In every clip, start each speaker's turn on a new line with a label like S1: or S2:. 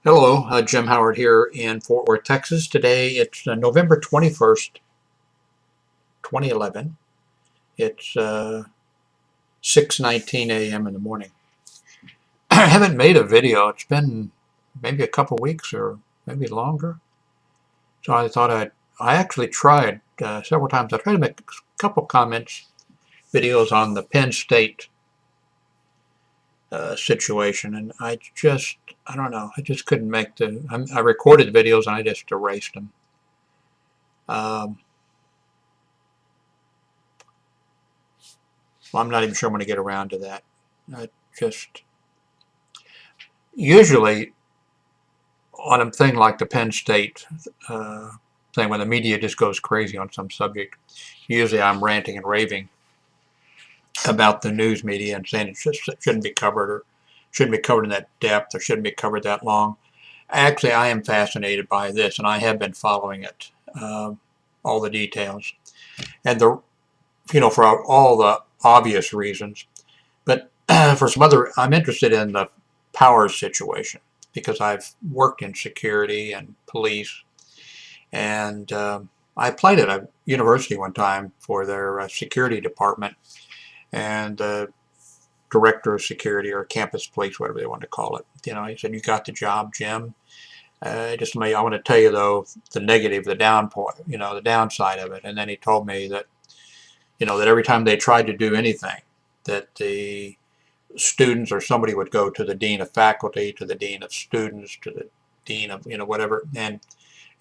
S1: Hello, Jim Howard here in Fort Worth, Texas. Today it's November 21st, 2011. It's 6:19 a.m. in the morning. I haven't made a video. It's been maybe a couple weeks or maybe longer. So I thought I actually tried several times. I tried to make a couple comments, videos on the Penn State situation, and I don't know, I just couldn't make I recorded the videos and I just erased them. Um, Well, I'm not even sure I'm going to get around to that. I just usually on a thing like the Penn State thing, when the media just goes crazy on some subject, usually I'm ranting and raving about the news media and saying it shouldn't be covered or shouldn't be covered in that depth or shouldn't be covered that long. Actually, I am fascinated by this, and I have been following it, all the details, and for all the obvious reasons. But for some other, I'm interested in the power situation because I've worked in security and police, and I applied at a university one time for their security department, and the director of security or campus police, whatever they want to call it. He said, "You got the job, Jim. I want to tell you though the negative, the down point, the downside of it." And then he told me that that every time they tried to do anything, that the students or somebody would go to the dean of faculty, to the dean of students, to the dean of whatever, and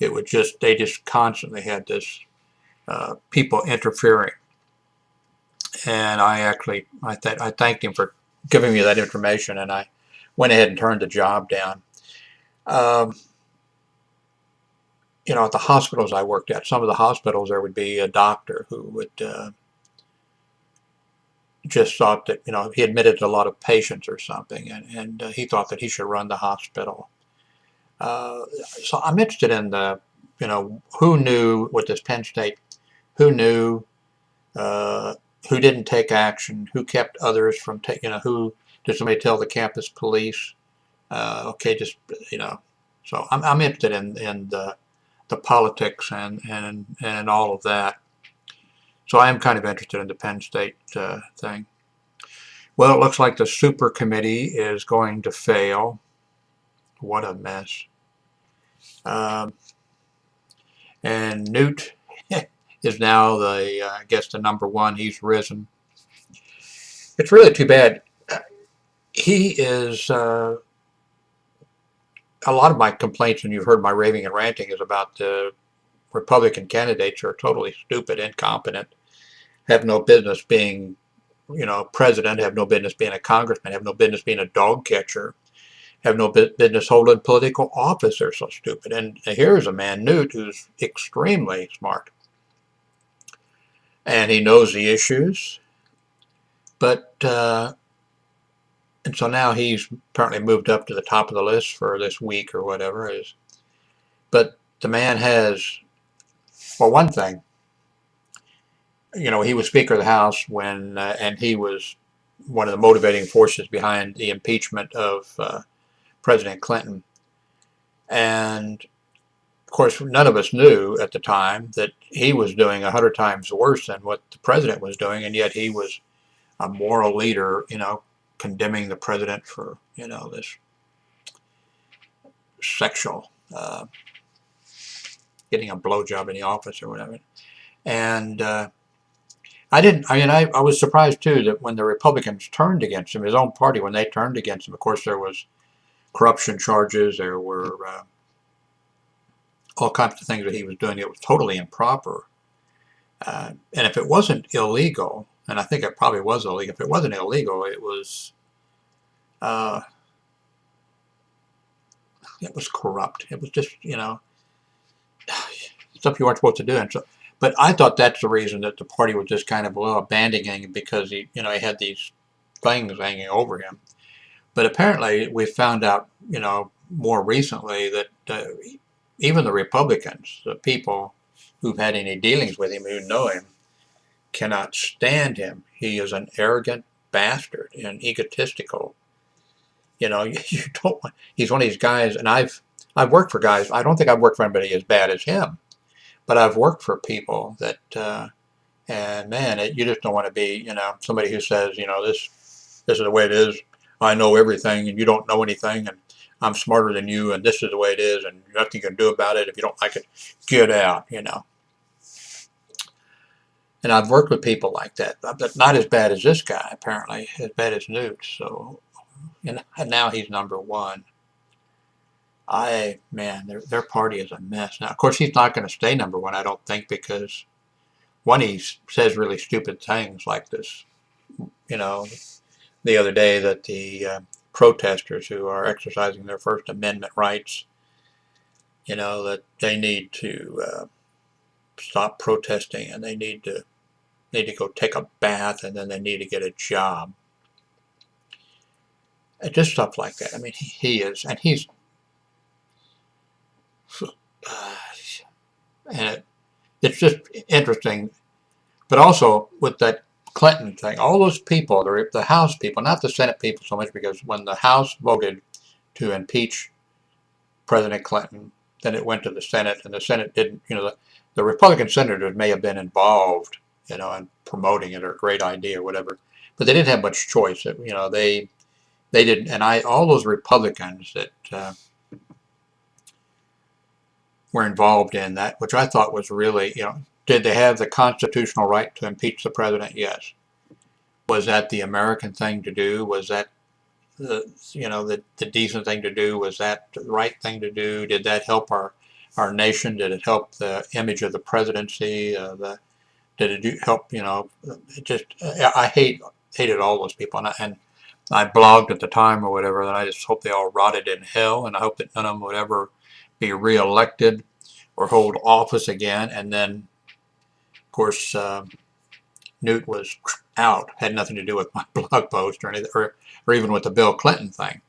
S1: they just constantly had this people interfering. And I thanked him for giving me that information, and I went ahead and turned the job down. Um, at the hospitals I worked at, some of the hospitals there would be a doctor who would just thought that he admitted to a lot of patients or something, and he thought that he should run the hospital. So I'm interested in who knew with this Penn State, who knew, uh, who didn't take action, who kept others from taking, who did somebody tell the campus police? Okay, just, you know, so I'm interested in the politics and all of that. So I am kind of interested in the Penn State thing. Well, it looks like the super committee is going to fail. What a mess. Um, and Newt is now I guess the number one. He's risen. It's really too bad. He is. A lot of my complaints, and you've heard my raving and ranting, is about the Republican candidates who are totally stupid, incompetent, have no business being, president, have no business being a congressman, have no business being a dog catcher, have no business holding political office. They're so stupid. And here's a man, Newt, who's extremely smart, and he knows the issues, but and so now he's apparently moved up to the top of the list for this week or whatever it is. But the man has, well, one thing, he was Speaker of the House and he was one of the motivating forces behind the impeachment of President Clinton. And of course, none of us knew at the time that he was doing 100 times worse than what the president was doing, and yet he was a moral leader, condemning the president for, this sexual, getting a blowjob in the office or whatever. And I didn't, I mean, I was surprised too that when the Republicans turned against him, his own party, when they turned against him, of course, there was corruption charges, there were all kinds of things that he was doing that was totally improper. And if it wasn't illegal, and I think it probably was illegal, if it wasn't illegal, uh, it was corrupt. It was just, stuff you weren't supposed to do. And so, but I thought that's the reason that the party was just kind of abandoning him because he had these things hanging over him. But apparently, we found out, more recently that even the Republicans, the people who've had any dealings with him, who know him, cannot stand him. He is an arrogant bastard and egotistical. You know, you don't. He's one of these guys, and I've worked for guys. I don't think I've worked for anybody as bad as him, but I've worked for people that, and man, you just don't want to be, somebody who says, this is the way it is. I know everything, and you don't know anything, and I'm smarter than you, and this is the way it is, and nothing you can do about it. If you don't like it, get out. And I've worked with people like that, but not as bad as this guy, apparently, as bad as Newt. So, and now he's number one. Man, their party is a mess. Now, of course, he's not going to stay number one, I don't think, because one, he says really stupid things like this, you know, the other day that the protesters who are exercising their First Amendment rights, that they need to stop protesting, and they need to go take a bath, and then they need to get a job. And just stuff like that. I mean, he is, and he's, and it's just interesting. But also with that Clinton thing, all those people, the House people, not the Senate people so much, because when the House voted to impeach President Clinton, then it went to the Senate, and the Senate didn't, the Republican senators may have been involved, in promoting it, or a great idea or whatever, but they didn't have much choice. They didn't, and all those Republicans that were involved in that, which I thought was really, did they have the constitutional right to impeach the president? Yes. Was that the American thing to do? Was that the decent thing to do? Was that the right thing to do? Did that help our nation? Did it help the image of the presidency? Did it help? It just I hated all those people, and I blogged at the time or whatever, and I just hope they all rotted in hell, and I hope that none of them would ever be reelected or hold office again. And then, of course, Newt was out, had nothing to do with my blog post or anything, or even with the Bill Clinton thing.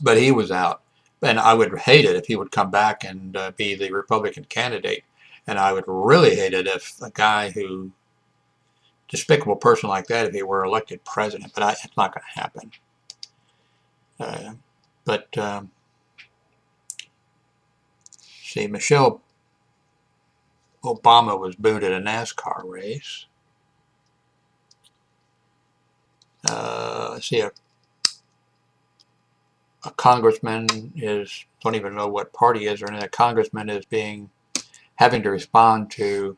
S1: But he was out, and I would hate it if he would come back and be the Republican candidate. And I would really hate it if a guy who, despicable person like that, if he were elected president. But it's not going to happen. But see, Michelle Obama was booed at a NASCAR race. See, a congressman don't even know what party is, or a congressman is having to respond to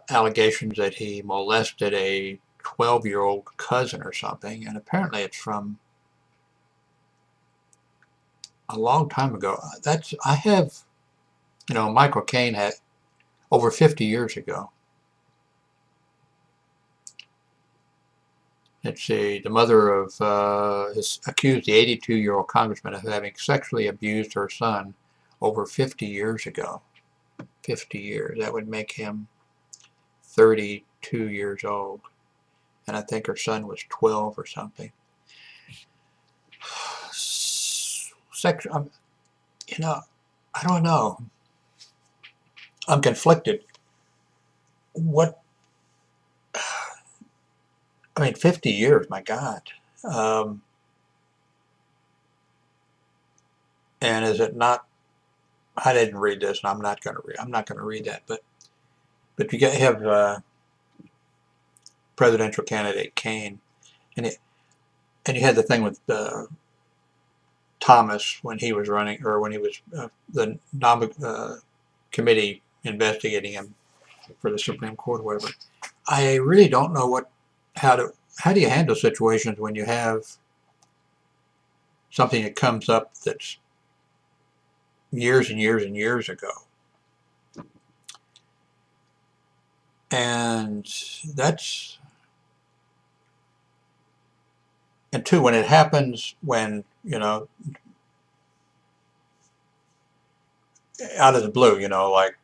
S1: allegations that he molested a 12-year-old cousin or something, and apparently it's from a long time ago. Michael Caine had over 50 years ago. Let's see, the mother of has accused the 82-year-old congressman of having sexually abused her son over 50 years ago. 50 years. That would make him 32 years old. And I think her son was 12 or something. I don't know. I'm conflicted. 50 years, my God. And is it not, I didn't read this, and I'm not going to read that, but you have presidential candidate Caine, and you had the thing with Thomas when he was running, or when he was the committee investigating him for the Supreme Court or whatever. I really don't know how do you handle situations when you have something that comes up that's years and years and years ago. And two, when it happens, when, out of the blue, like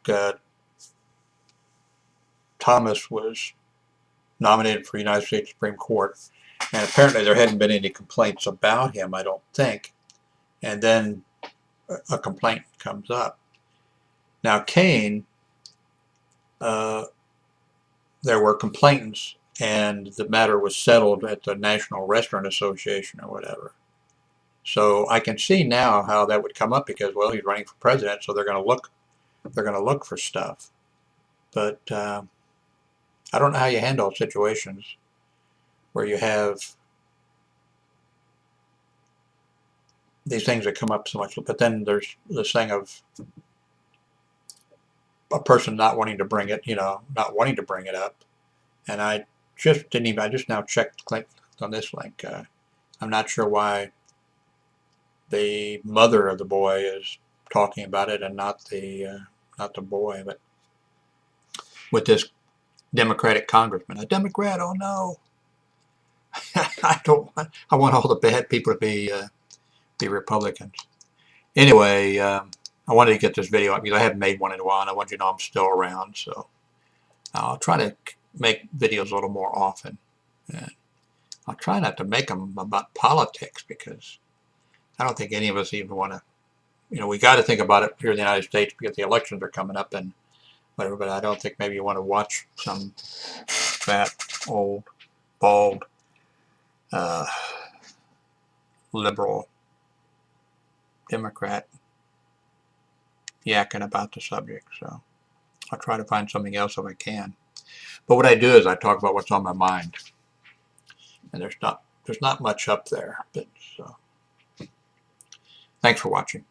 S1: Thomas was nominated for United States Supreme Court, and apparently there hadn't been any complaints about him, I don't think. And then a complaint comes up. Now, Caine, there were complainants and the matter was settled at the National Restaurant Association or whatever. So I can see now how that would come up because, well, he's running for president, so they're going to look for stuff. But I don't know how you handle situations where you have these things that come up so much. But then there's this thing of a person not wanting to bring it, not wanting to bring it up. And I just didn't even, I just now clicked on this link. I'm not sure why the mother of the boy is talking about it and not the boy, but with this Democratic congressman, a Democrat, oh no. I want all the bad people to be Republicans. Anyway, I wanted to get this video up because I haven't made one in a while and I want you to know I'm still around, so I'll try to make videos a little more often. And I'll try not to make them about politics because I don't think any of us even want to, we got to think about it here in the United States because the elections are coming up and whatever, but I don't think maybe you want to watch some fat, old, bald, liberal Democrat yakking about the subject. So I'll try to find something else if I can. But what I do is I talk about what's on my mind. And there's not much up there. But thanks for watching.